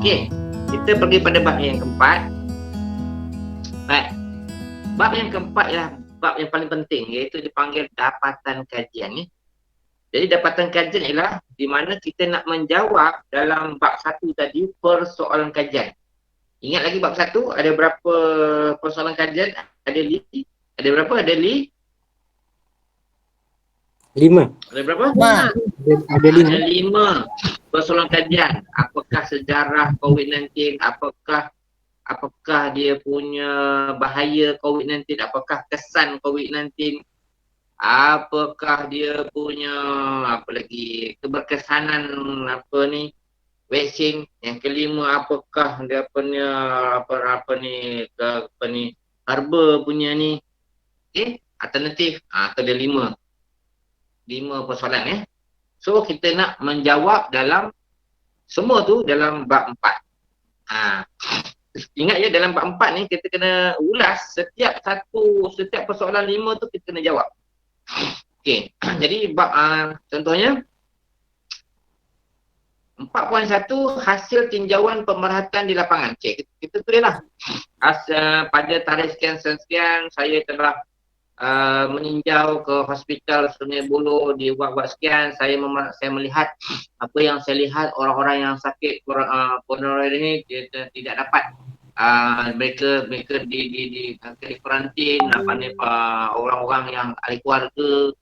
Okey, kita pergi pada bab yang keempat. Baik. Bab yang keempat ialah bab yang paling penting, iaitu dipanggil dapatan kajian ni. Jadi dapatan kajian ialah di mana kita nak menjawab dalam bab satu tadi persoalan kajian. Ingat lagi bab satu ada berapa persoalan kajian? Ada berapa? Ada 5. Ada berapa? Ada 5. Ada 5 persoalan kajian. Apakah sejarah COVID-19, apakah dia punya bahaya COVID-19, apakah kesan COVID-19, apakah dia punya keberkesanan vaksin. Yang kelima, apakah dia punya herba punya ni alternatif. Itu ada 5 persoalan. So kita nak menjawab dalam semua tu dalam bab 4. Ingat ya, dalam bab 4 ni kita kena ulas setiap persoalan 5 tu kita kena jawab. Okey, jadi bab contohnya 4.1 hasil tinjauan pemerhatian di lapangan. Kita tulislah. Pada tarikh sekian saya telah meninjau ke hospital Sungai Buloh di buat sekian. Saya melihat apa yang saya lihat, orang-orang yang sakit corona ini tidak dapat mereka di karantin, orang-orang yang ahli keluarga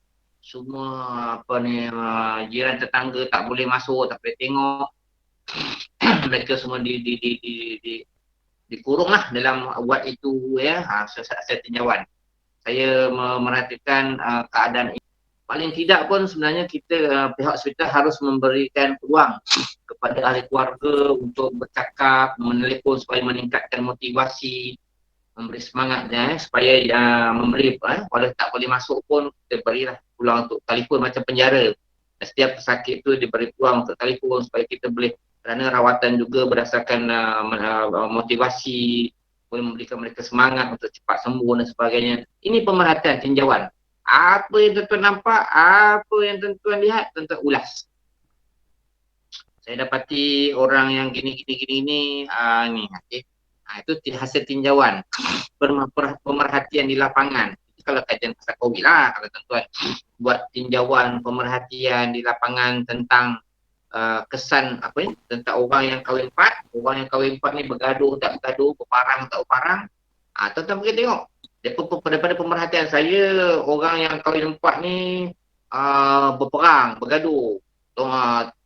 semua jiran tetangga tak boleh masuk, tak boleh tengok. Mereka semua dikurung lah dalam wad itu ya. Saya tinjauan. Saya merhatikan keadaan ini. Paling tidak pun sebenarnya kita pihak hospital harus memberikan peluang kepada ahli keluarga untuk bercakap, menelpon supaya meningkatkan motivasi, memberi semangatnya supaya memberi kalau tak boleh masuk pun kita berilah peluang untuk telefon macam penjara. Setiap pesakit tu diberi peluang untuk telefon supaya kita boleh, kerana rawatan juga berdasarkan motivasi, boleh memberikan mereka semangat untuk cepat sembuh dan sebagainya. Ini pemerhatian tinjauan. Apa yang tuan-tuan nampak, apa yang tuan-tuan lihat, tuan-tuan ulas. Saya dapati orang yang gini. Ni, okay. Itu hasil tinjauan pemerhatian di lapangan. Itu kalau kajian pasal COVID lah, kalau tuan-tuan buat tinjauan pemerhatian di lapangan tentang kesan tentang orang yang kahwin 4. Orang yang kahwin 4 ni bergaduh tak bergaduh, berparang tak berparang. Tuan-tuan pergi tengok. Daripada pemerhatian saya, orang yang kahwin 4 ni berperang, bergaduh.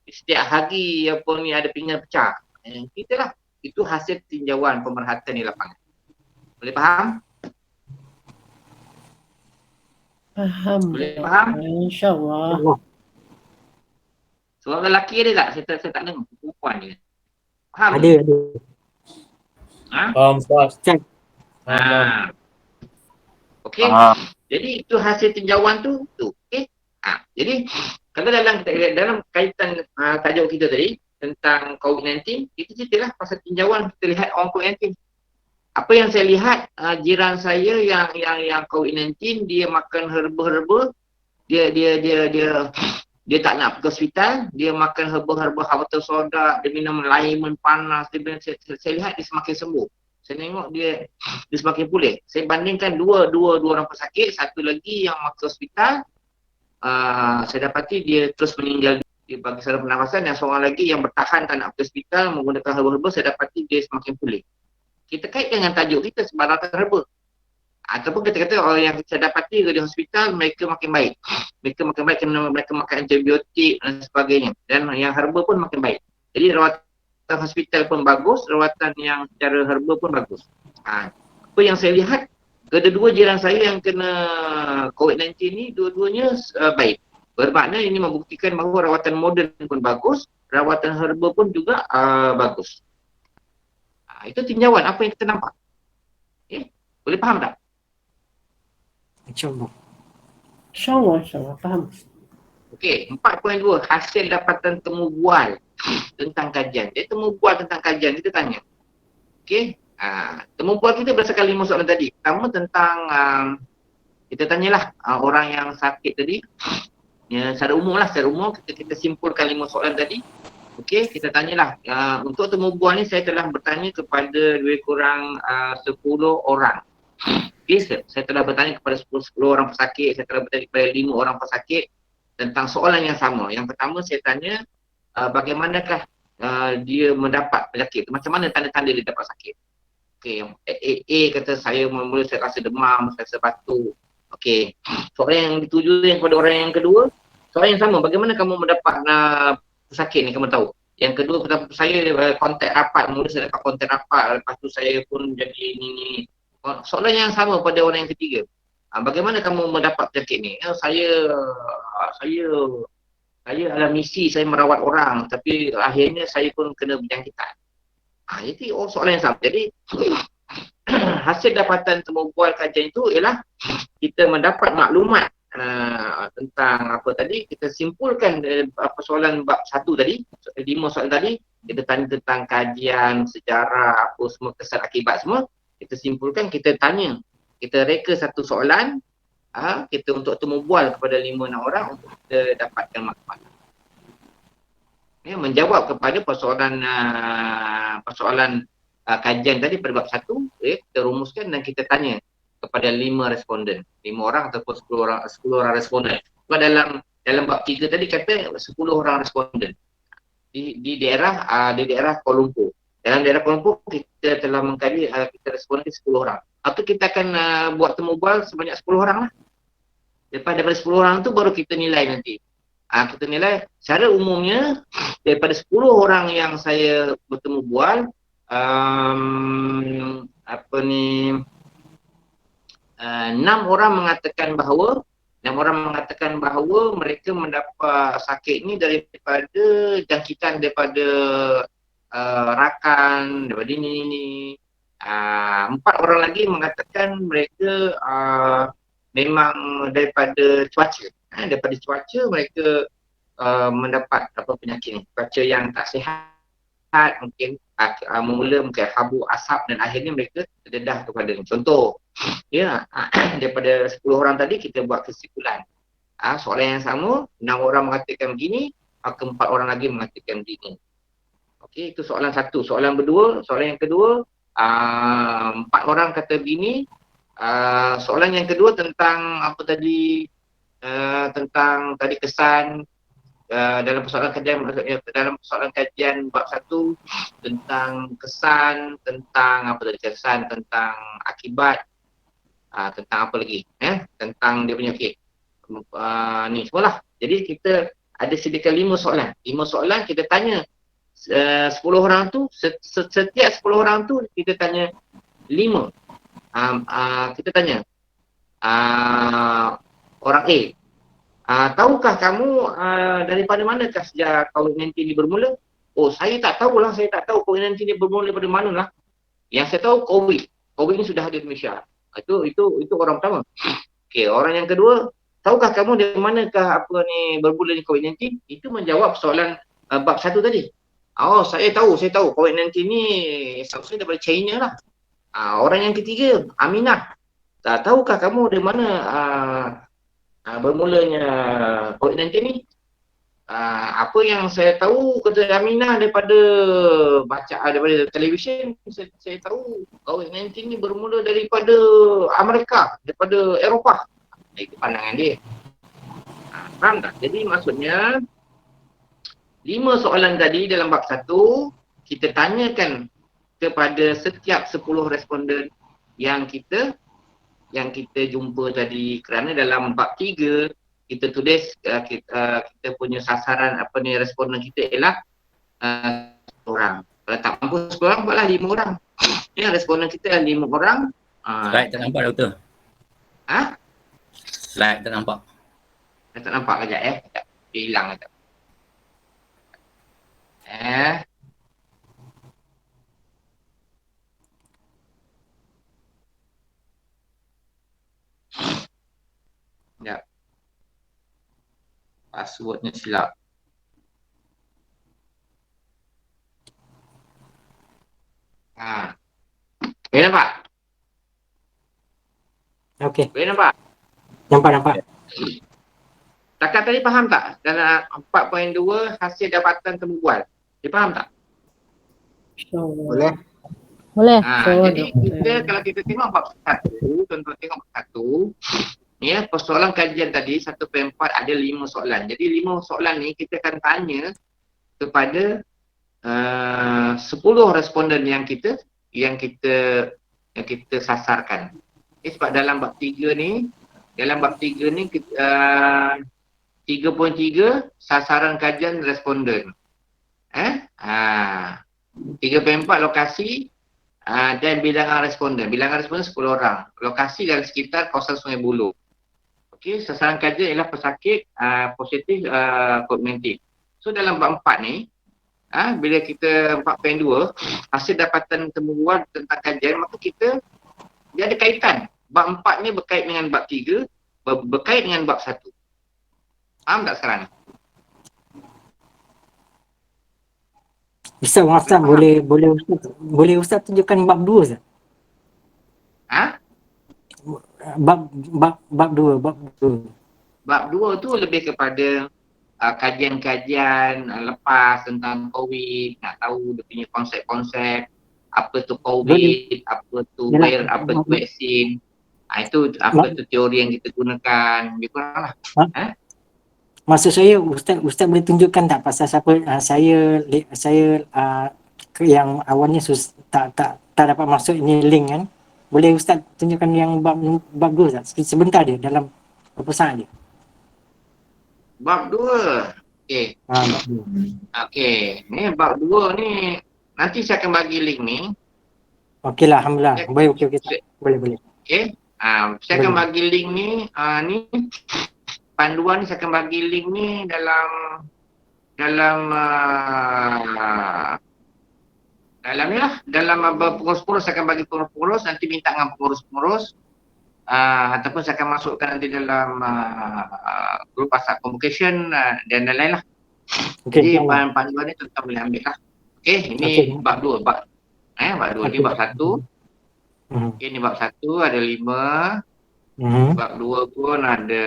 Setiap hari ada pinggan pecah. Kita lah. Itu hasil tinjauan pemerhatian di lapangan. Boleh faham? Faham. Boleh faham? InsyaAllah. Suara lelaki ada tak? Saya tak dengar. Perempuan dia. Faham? Ada. Faham, Ustaz. Okey. Jadi itu hasil tinjauan tu. Okey. Jadi kalau dalam kaitan tajuk kita tadi tentang COVID-19, kita ceritalah pasal tinjauan, kita lihat orang COVID-19. Apa yang saya lihat, jiran saya yang COVID-19, dia makan herba-herba, dia tak nak pergi hospital, dia makan herba-herba habatus sauda, dia minum lemon panas, saya lihat dia semakin sembuh. Saya tengok dia semakin pulih. Saya bandingkan dua orang pesakit, satu lagi yang masuk hospital, saya dapati dia terus meninggal dia bagi saluran pernafasan, yang seorang lagi yang bertahan tak nak pergi hospital menggunakan herba-herba, saya dapati dia semakin pulih. Kita kaitkan dengan tajuk kita sebaratan herba. Ataupun kita kata orang yang saya dapati di hospital mereka makin baik. Mereka makin baik kerana mereka makan antibiotik dan sebagainya. Dan yang herba pun makin baik. Jadi rawatan hospital pun bagus, rawatan yang secara herba pun bagus. Apa yang saya lihat, kedua-dua jiran saya yang kena COVID-19 ni, dua-duanya baik. Bermakna ini membuktikan bahawa rawatan moden pun bagus, rawatan herba pun juga bagus. Itu tinjauan apa yang kita nampak. Okay? Boleh faham tak? InsyaAllah. InsyaAllah. Faham. Okey, 4.2 hasil dapatan temu bual tentang kajian. Dia temu bual tentang kajian, kita tanya. Okey, temu bual kita berdasarkan 5 soalan tadi. Pertama tentang kita tanyalah orang yang sakit tadi. Ya, secara umum kita simpulkan 5 soalan tadi. Okey, kita tanyalah. Untuk temu bual ni saya telah bertanya kepada lebih kurang 10 orang. Okey, saya telah bertanya kepada 10 orang pesakit, saya telah bertanya kepada 5 orang pesakit tentang soalan yang sama. Yang pertama saya tanya bagaimanakah dia mendapat penyakit, macam mana tanda-tanda dia dapat sakit. Okey, yang A kata saya mula saya rasa demam, saya rasa batuk. Okey, soalan yang dituju yang kepada orang yang kedua, soalan yang sama, bagaimana kamu mendapat pesakit ni, kamu tahu. Yang kedua kata saya kontak rapat, mula saya dapat kontak rapat, lepas tu saya pun jadi ni. Soalan yang sama pada orang yang ketiga. Bagaimana kamu mendapat penyakit ni? Saya adalah misi saya merawat orang, tapi akhirnya saya pun kena berjangkitan. Jadi soalan yang sama. Jadi hasil dapatan temu bual kajian itu ialah kita mendapat maklumat tentang apa tadi, kita simpulkan persoalan bab 1 tadi, 5 soalan tadi, kita tanya tentang kajian, sejarah, apa semua, kesan akibat semua, kita simpulkan, kita tanya, kita reka satu soalan, kita untuk temu bual kepada 5-6 orang untuk kita dapatkan maklumat. Menjawab kepada persoalan kajian tadi pada bab 1, kita rumuskan dan kita tanya kepada 5 responden, 5 orang ataupun 10 orang responden. Sebab dalam bab 3 tadi kata 10 orang responden di daerah Kuala Lumpur. Dalam daerah Kuala Lumpur kita telah mengkaji kita responden 10 orang. Atau kita akan buat temu bual sebanyak 10 orang lah. Lepas daripada 10 orang tu baru kita nilai nanti. Kita nilai secara umumnya daripada 10 orang yang saya bertemu bual, 6 orang mengatakan bahawa mereka mendapat sakit ni daripada jangkitan daripada rakan, daripada ini. 4 orang lagi mengatakan mereka memang daripada cuaca. Daripada cuaca mereka mendapat penyakit ni. Cuaca yang tak sihat, mungkin mula mungkin habuk asap dan akhirnya mereka terdedah kepada ni. Contoh, daripada 10 orang tadi kita buat kesimpulan. Soalan yang sama, 6 orang mengatakan begini, 4 orang lagi mengatakan begini. Okey, itu soalan satu. Soalan yang kedua, 4 orang kata begini. Soalan yang kedua tentang apa tadi, tentang tadi kesan dalam persoalan kajian bab 1 tentang kesan, tentang apa tadi, kesan, tentang akibat, tentang apa lagi, tentang dia punya ni semualah. Jadi kita ada sediakan 5 soalan. 5 soalan kita tanya 10 orang tu, setiap 10 orang tu kita tanya 5. Kita tanya orang A, tahukah kamu daripada manakah sejak COVID-19 ni bermula? Oh, saya tak tahulah, saya tak tahu COVID-19 ni bermula daripada manalah. Yang saya tahu COVID ni sudah ada di Malaysia. Itu orang pertama. Okey, orang yang kedua, tahukah kamu dari manakah bermula ni COVID-19? Itu menjawab soalan bab 1 tadi. Oh, saya tahu COVID-19 ni seharusnya daripada China lah. Orang yang ketiga, Aminah, tahukah kamu dari mana bermulanya COVID-19 ni? Apa yang saya tahu, kata Aminah, daripada televisyen, saya tahu COVID-19 ni bermula daripada Amerika, daripada Eropah. Itu pandangan dia. Faham tak? Jadi maksudnya 5 soalan tadi dalam bab 1 kita tanyakan kepada setiap 10 responden yang kita jumpa tadi, kerana dalam bab 3 kita tulis kita punya sasaran responden kita ialah 10 orang. Kalau tak mampu 10 orang, buatlah 5 orang. Responden kita 5 orang. Slide tak nampak, Doktor. Slide tak nampak. Tak nampak kejap Dia hilang kejap. Sekejap. Passwordnya silap. Boleh nampak? Okey, Boleh nampak? nampak. Takat tadi faham tak? Dalam 4.2 hasil dapatan temu bual. Dia faham tak? InsyaAllah. Boleh. Boleh. Jadi kita kalau kita tengok bab 1, tuan-tuan tengok bab 1, ya, persoalan kajian tadi 1/4 ada 5 soalan. Jadi 5 soalan ni kita akan tanya kepada 10 responden yang kita sasarkan. Sebab dalam bab 3 ni, kita, 3.3 sasaran kajian responden. 3/4 lokasi dan bilangan responden. Bilangan responden 10 orang. Lokasi dan sekitar kawasan Sungai Buloh. Okey, sasaran kajian ialah pesakit positif COVID-19. So dalam bab 4 ni, bila kita 4.2 hasil dapatan temubual tentang kajian, maka dia ada kaitan. Bab 4 ni berkait dengan bab 3, berkait dengan bab 1. Faham tak sekarang? Ustaz, boleh Ustaz tunjukkan bab 2 Ustaz? Bab 2. Bab 2 tu lebih kepada kajian-kajian lepas tentang COVID, nak tahu dia punya konsep-konsep, apa tu COVID, apa tu apa tu vaksin. Itu apa tu teori yang kita gunakan, lebih kurang lah. Maksud saya Ustaz boleh tunjukkan tak pasal siapa saya yang awalnya tak dapat masuk ini link kan. Boleh Ustaz tunjukkan yang bab 2 Ustaz? Sebentar dia dalam berapa saat dia. Bab 2. Okey. Bab 2. Okey. Ni bab 2 ni nanti saya akan bagi link ni. Okeylah, alhamdulillah. Baik, okey. Boleh. Okey. Saya akan bagi link ni, ni panduan ni saya akan bagi link ni dalam ni lah, dalam pengurus-pengurus saya akan bagi pengurus-pengurus, nanti minta dengan pengurus-pengurus ataupun saya akan masukkan nanti dalam grup WhatsApp convocation dan lain-lain lah. Jadi panduan ni tuan-tuan boleh ambil lah. Okey, ini bab 2, bab 2 ni bab 1. Okey, ni bab 1 ada 5. Bab 2 pun ada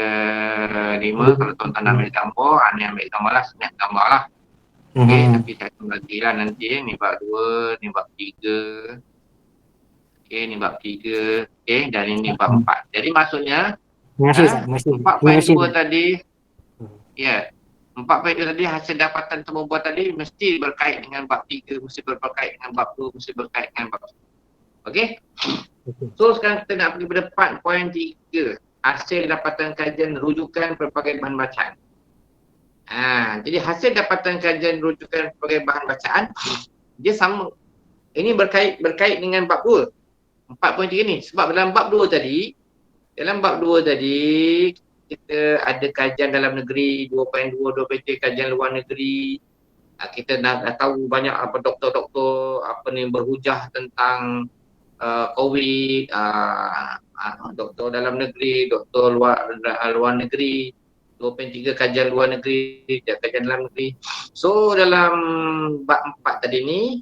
5. Kalau tuan-tuan nak ambil gambar, ni ambil gambar lah, senyap gambar lah. Okey, tapi saya akan bagilah nanti. Ni bab 2, ni bab 3. Okey, ni bab 3. Okey, dan ini bab 4. Jadi maksudnya 4.2 tadi, ya, 4.2 tadi hasil dapatan temubual tadi mesti berkait dengan bab 3, mesti berkait dengan bab 2, mesti berkait dengan bab 1. Okey? So sekarang kita nak pergi pada 4.3, hasil dapatan kajian rujukan pelbagai bahan bacaan. Jadi hasil dapatan kajian rujukan pelbagai bahan bacaan dia sama. Ini berkait dengan bab 2. 4.3 ni sebab dalam bab 2 tadi kita ada kajian dalam negeri 2.2, 2.3 kajian luar negeri. Kita dah tahu banyak apa doktor-doktor apa ni berhujah tentang COVID, doktor dalam negeri, doktor luar negeri, 2.3 kajian luar negeri, kajian dalam negeri. So dalam bab 4 tadi ni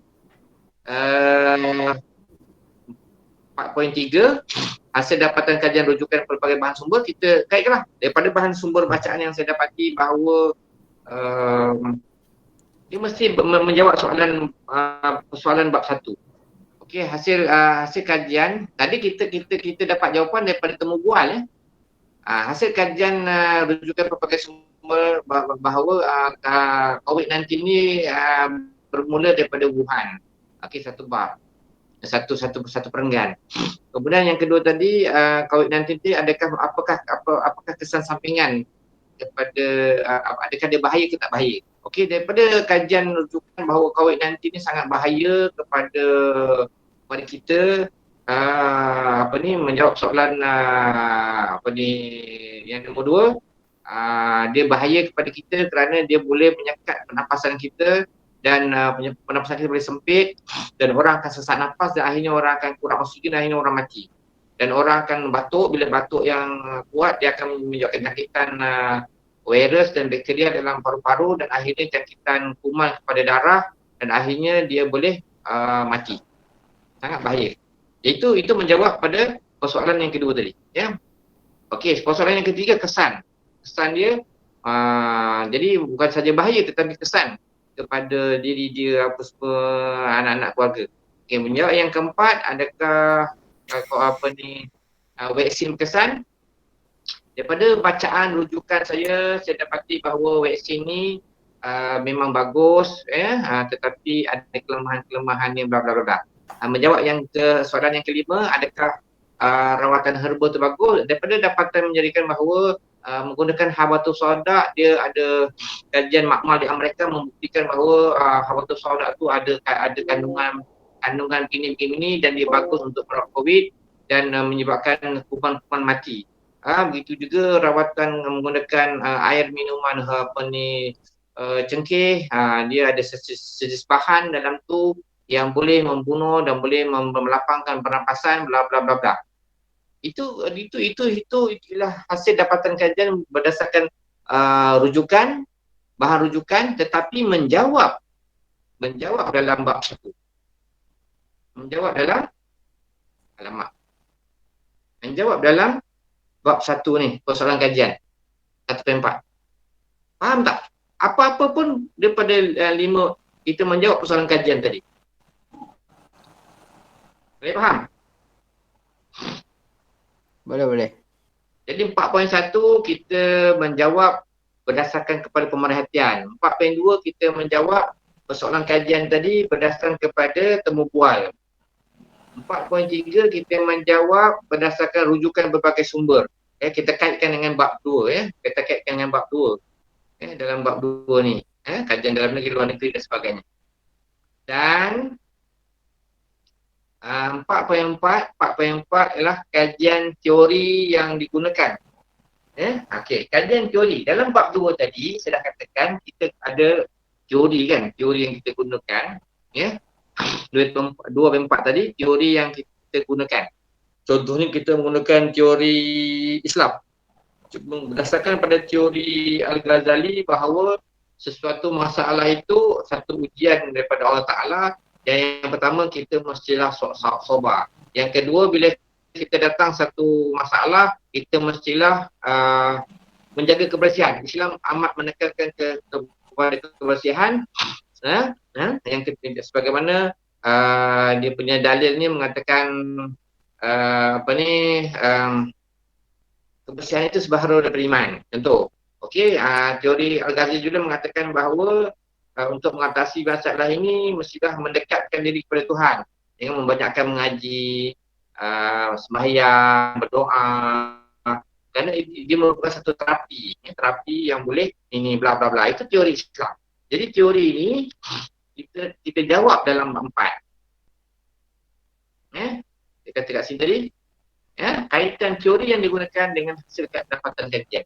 4.3 hasil dapatan kajian rujukan pelbagai bahan sumber kita kaitkanlah daripada bahan sumber bacaan yang saya dapati bahawa dia mesti menjawab soalan bab 1. Okey, hasil kajian tadi kita dapat jawapan daripada temu bual ya. Hasil kajian rujukan pelbagai sumber bahawa COVID-19 ni bermula daripada Wuhan. Okey, satu bab. Satu perenggan. Kemudian yang kedua tadi COVID-19 ni apakah kesan sampingan daripada adakah dia bahaya ke tak bahaya. Okey, daripada kajian rujukan bahawa COVID-19 ni sangat bahaya kepada kita menjawab soalan yang nombor 2, dia bahaya kepada kita kerana dia boleh menyekat pernafasan kita dan pernafasan kita boleh sempit dan orang akan sesak nafas dan akhirnya orang akan kurang oksigen dan akhirnya orang mati. Dan orang akan batuk, bila batuk yang kuat dia akan menyebabkan jangkitan virus dan bakteria dalam paru-paru dan akhirnya jangkitan kuman kepada darah dan akhirnya dia boleh mati. Sangat bahaya. Itu menjawab pada persoalan yang kedua tadi, ya. Okey, persoalan yang ketiga kesan. Kesan dia jadi bukan saja bahaya tetapi kesan. kepada diri dia apa semua, anak-anak keluarga. Okey, menjawab yang keempat, adakah vaksin berkesan? Daripada bacaan rujukan saya dapati bahawa vaksin ni memang bagus tetapi ada kelemahan-kelemahan yang bla bla bla bla. Menjawab soalan yang kelima, adakah rawatan herba tu bagus? Daripada dapatan menjadikan bahawa menggunakan habatus sauda, dia ada kajian makmal di Amerika membuktikan bahawa habatus sauda tu ada kandungan begini dan dia bagus untuk merawat COVID dan menyebabkan kuman-kuman mati. Begitu juga rawatan menggunakan air minuman cengkeh, dia ada sejenis bahan dalam tu yang boleh membunuh dan boleh melapangkan pernafasan bla bla bla bla. Itulah hasil dapatan kajian berdasarkan bahan rujukan, tetapi menjawab dalam bab satu. Menjawab dalam bab satu ni, persoalan kajian 1.4. Faham tak? Apa-apa pun daripada 5 kita menjawab persoalan kajian tadi. Boleh faham? Boleh. Jadi 4.1 kita menjawab berdasarkan kepada pemerhatian. 4.2 kita menjawab persoalan kajian tadi berdasarkan kepada temu bual. 4.3 kita menjawab berdasarkan rujukan berbagai sumber. Kita kaitkan dengan bab 2 Kita kaitkan dengan bab 2. Dalam bab 2 ni, kajian dalam negeri, luar negeri dan sebagainya. Dan 4.4 ialah kajian teori yang digunakan. Okey, kajian teori. Dalam bab 2 tadi saya dah katakan kita ada teori yang kita gunakan, 2.4 tadi teori yang kita gunakan. Contohnya kita menggunakan teori Islam. Berdasarkan pada teori Al-Ghazali bahawa sesuatu masalah itu satu ujian daripada Allah Ta'ala. Yang pertama, kita mestilah sabar. Yang kedua, bila kita datang satu masalah, kita mestilah menjaga kebersihan. Islam amat menekankan kepada kebersihan. Yang ketiga, sebagaimana dia punya dalil ni mengatakan kebersihan itu sebaharu daripada iman. Contoh, teori Al-Ghazali juga mengatakan bahawa untuk mengatasi masalah ini mestilah mendekatkan diri kepada Tuhan dengan membanyakkan mengaji, sembahyang, berdoa, kerana dia merupakan satu terapi yang boleh ini bla bla bla. Itu teori Islam. Jadi teori ini kita jawab dalam 4. Kita kat sini tadi, kaitan teori yang digunakan dengan hasil dapatan kajian.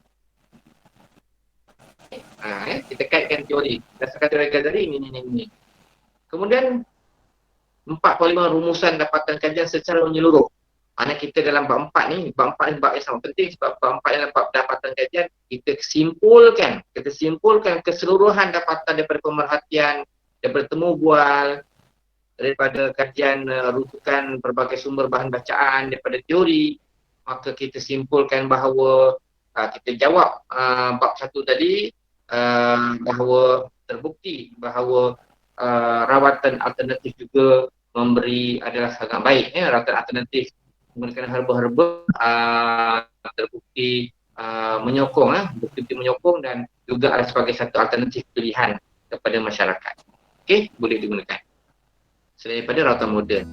Kita kaitkan teori. Berdasarkan teori Ghazali ini. Kemudian 4.5 rumusan dapatan kajian secara menyeluruh. Mana kita dalam bab 4 ni, bab 4 ni bab yang sangat penting sebab bab 4 adalah bab dapatan kajian. Kita simpulkan keseluruhan dapatan daripada pemerhatian, daripada temu bual, daripada kajian rujukan berbagai sumber bahan bacaan, daripada teori. Maka kita simpulkan bahawa kita jawab bab 1 tadi, bahawa terbukti bahawa rawatan alternatif juga adalah sangat baik. Rawatan alternatif menggunakan herba-herba terbukti menyokong dan juga sebagai satu alternatif pilihan kepada masyarakat. Okey, boleh digunakan selain daripada rawatan moden.